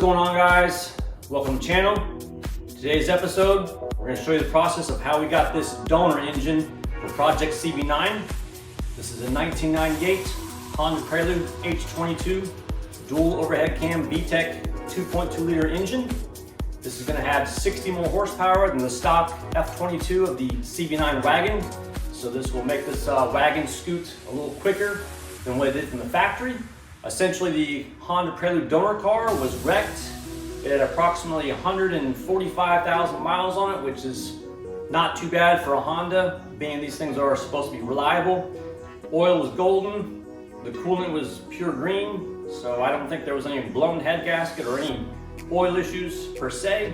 going on, guys? Welcome to the channel. Today's episode, we're going to show you the process of how we got this donor engine for Project CB9. This is a 1998 Honda Prelude H22 dual overhead cam VTEC 2.2 liter engine. This is going to have 60 more horsepower than the stock F22 of the CB9 Wagon. So this will make this wagon scoot a little quicker than what it did from the factory. Essentially, the Honda Prelude donor car was wrecked. It had approximately 145,000 miles on it, which is not too bad for a Honda, being these things are supposed to be reliable. Oil was golden, the coolant was pure green, so I don't think there was any blown head gasket or any oil issues per se.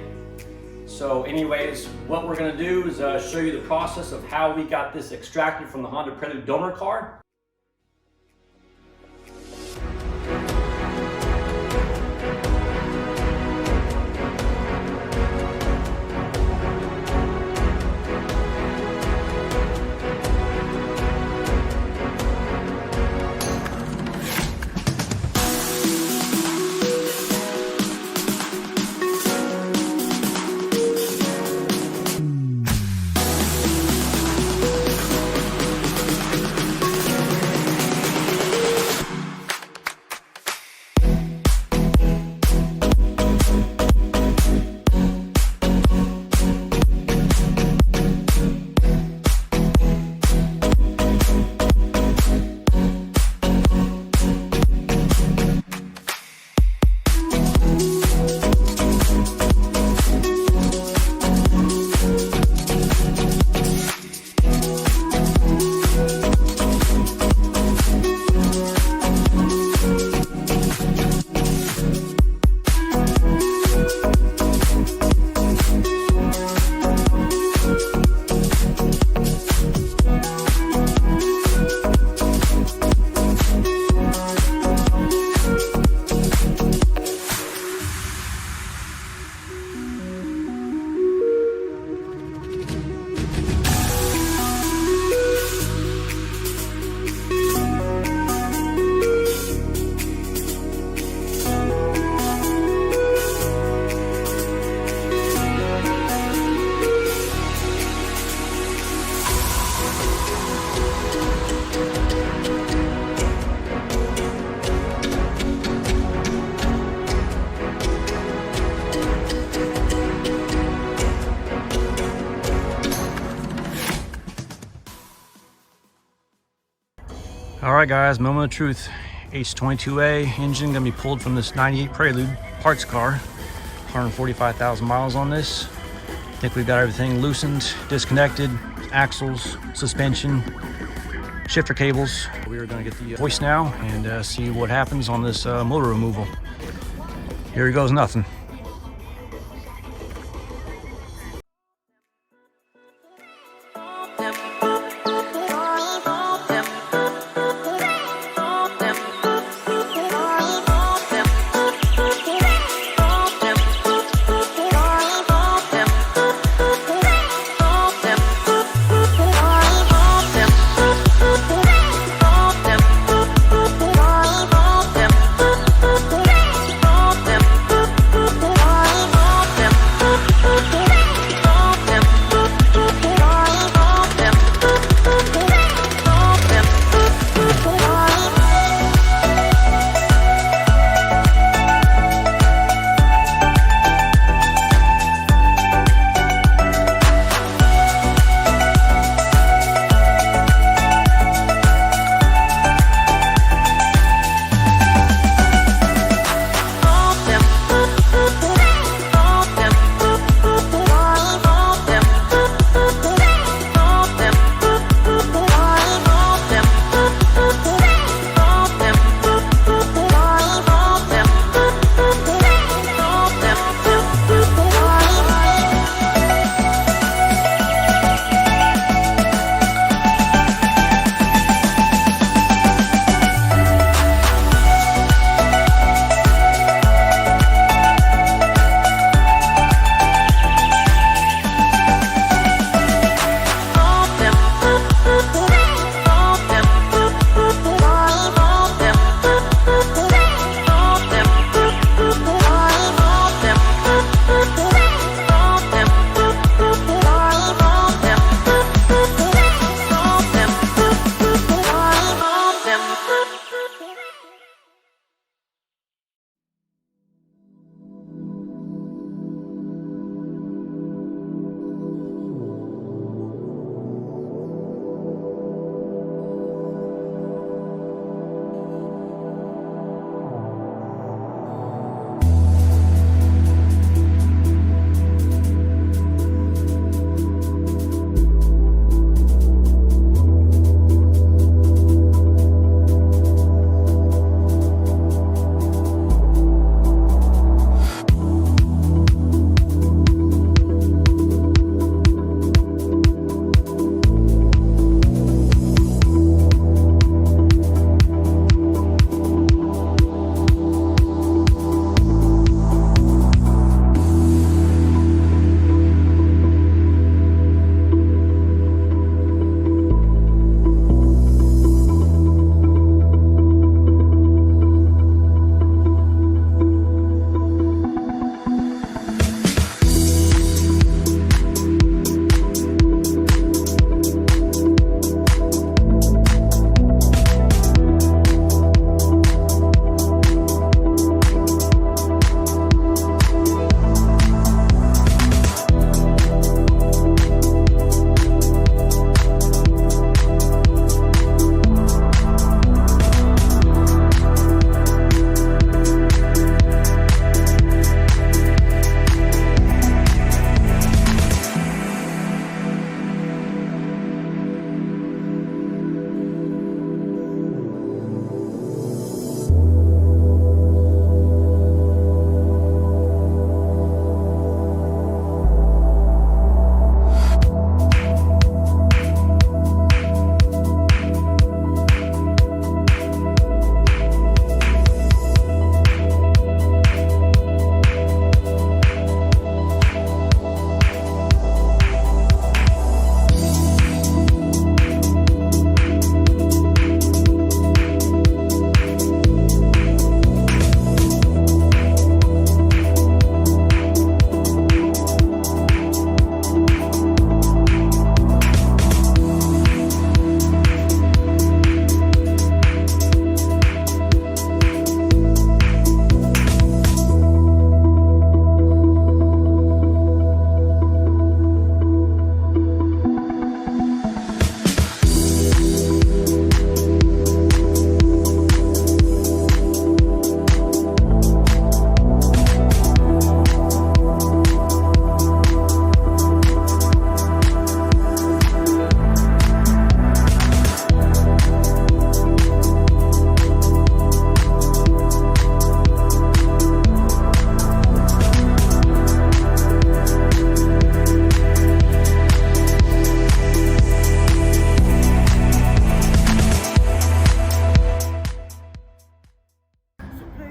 So anyways, what we're gonna do is show you the process of how we got this extracted from the Honda Prelude donor car. All right, guys, moment of truth. H22A engine gonna be pulled from this 98 Prelude parts car. 145,000 miles on this. I think we've got everything loosened, disconnected, axles, suspension, shifter cables. We are gonna get the hoist now and see what happens on this motor removal. Here goes nothing.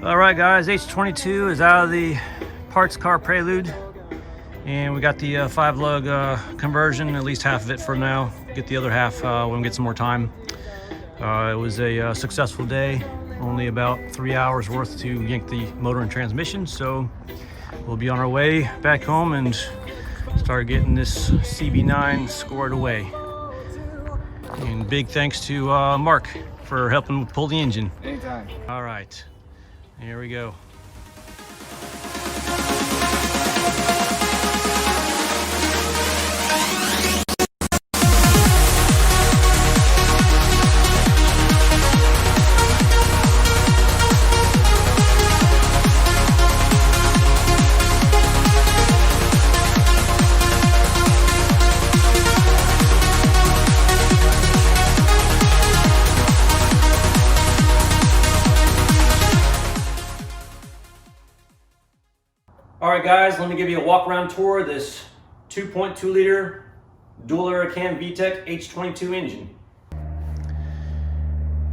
All right, guys, H22 is out of the parts car Prelude, and we got the 5-lug conversion, at least half of it for now. Get the other half when we get some more time. It was a successful day, only about 3 hours worth to yank the motor and transmission, so we'll be on our way back home and start getting this CB9 squared away. And big thanks to Mark for helping pull the engine. Anytime. All right. Here we go. All right, guys, let me give you a walk around tour of this 2.2 liter dual Aerocam VTEC H22 engine.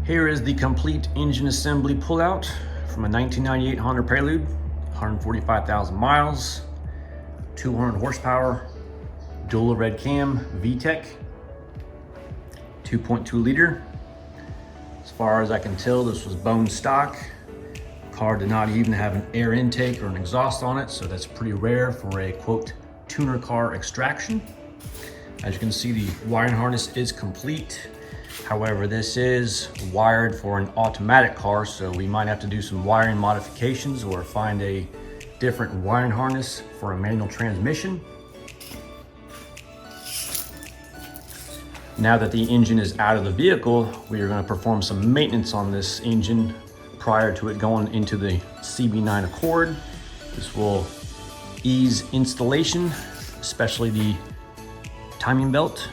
Here is the complete engine assembly pullout from a 1998 Honda Prelude, 145,000 miles, 200 horsepower, dual red cam VTEC, 2.2 liter. As far as I can tell, this was bone stock. Car did not even have an air intake or an exhaust on it, so that's pretty rare for a quote tuner car extraction. As you can see, the wiring harness is complete. However, this is wired for an automatic car, so we might have to do some wiring modifications or find a different wiring harness for a manual transmission. Now that the engine is out of the vehicle, we are going to perform some maintenance on this engine prior to it going into the CB9 Accord. This will ease installation, especially the timing belt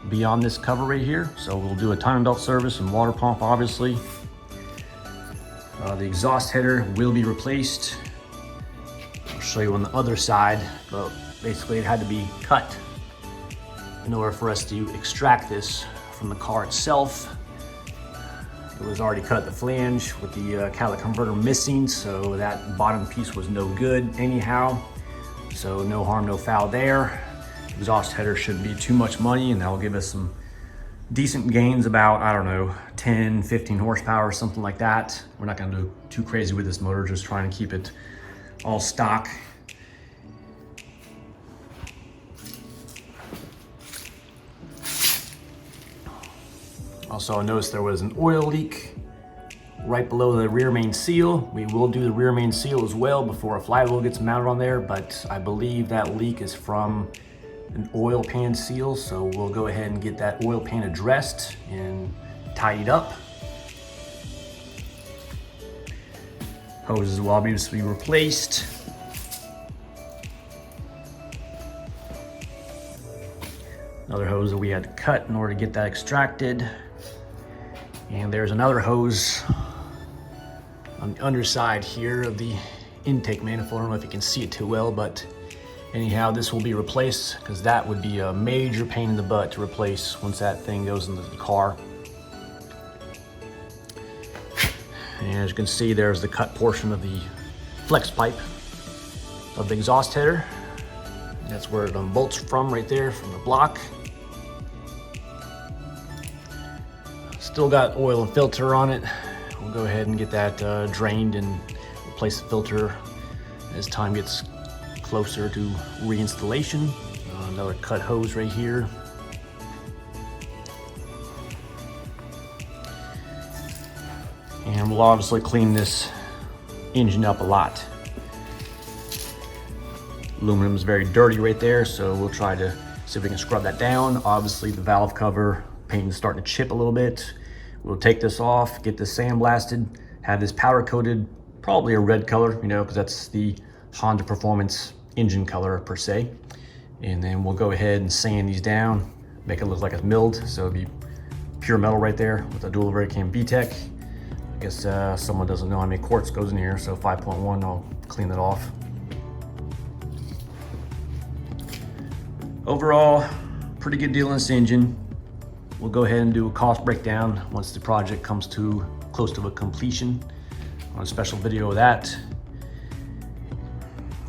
beyond this cover right here. So we'll do a timing belt service and water pump, obviously. The exhaust header will be replaced. I'll show you on the other side, but basically it had to be cut in order for us to extract this from the car itself. It was already cut at the flange with the catalytic converter missing, so that bottom piece was no good anyhow. So no harm, no foul there. Exhaust header shouldn't be too much money, and that will give us some decent gains, about, I don't know, 10, 15 horsepower, something like that. We're not gonna do too crazy with this motor, just trying to keep it all stock. Also, I noticed there was an oil leak right below the rear main seal. We will do the rear main seal as well before a flywheel gets mounted on there, but I believe that leak is from an oil pan seal, so we'll go ahead and get that oil pan addressed and tidied up. Hoses will obviously be replaced. Another hose that we had to cut in order to get that extracted. And there's another hose on the underside here of the intake manifold. I don't know if you can see it too well, but anyhow, this will be replaced because that would be a major pain in the butt to replace once that thing goes into the car. And as you can see, there's the cut portion of the flex pipe of the exhaust header. That's where it bolts from, right there from the block. Still got oil and filter on it. We'll go ahead and get that drained and replace the filter as time gets closer to reinstallation. Another cut hose right here. And we'll obviously clean this engine up a lot. Aluminum is very dirty right there, so we'll try to see if we can scrub that down. Obviously the valve cover paint is starting to chip a little bit. We'll take this off, get this sandblasted, have this powder coated, probably a red color, you know, because that's the Honda Performance engine color per se. And then we'll go ahead and sand these down, make it look like it's milled, so it'll be pure metal right there with a dual Aerocam VTEC. I guess someone doesn't know how many quarts goes in here, so 5.1, I'll clean that off. Overall, pretty good deal on this engine. We'll go ahead and do a cost breakdown once the project comes to close to a completion. on a special video of that.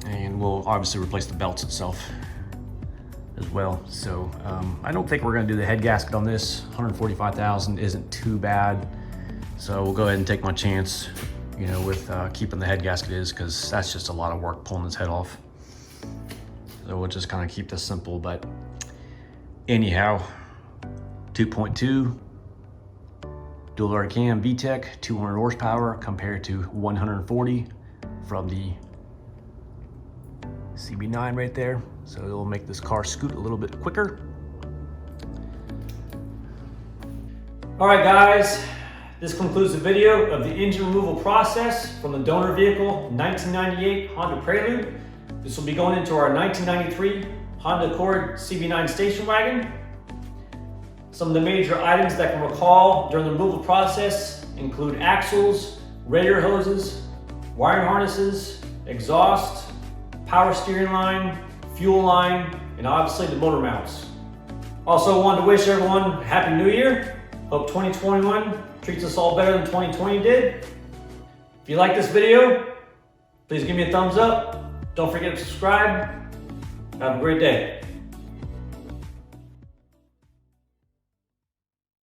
And we'll obviously replace the belts itself as well. So I don't think we're gonna do the head gasket on this. 145,000 isn't too bad. So we'll go ahead and take my chance, you know, with keeping the head gasket is, because that's just a lot of work pulling this head off. So we'll just kind of keep this simple. But anyhow, 2.2 dual air cam VTEC, 200 horsepower compared to 140 from the CB9 right there. So it'll make this car scoot a little bit quicker. All right, guys, this concludes the video of the engine removal process from the donor vehicle 1998 Honda Prelude. This will be going into our 1993 Honda Accord CB9 station wagon. Some of the major items that can recall during the removal process include axles, radiator hoses, wiring harnesses, exhaust, power steering line, fuel line, and obviously the motor mounts. Also wanted to wish everyone a Happy New Year. Hope 2021 treats us all better than 2020 did. If you like this video, please give me a thumbs up. Don't forget to subscribe. Have a great day.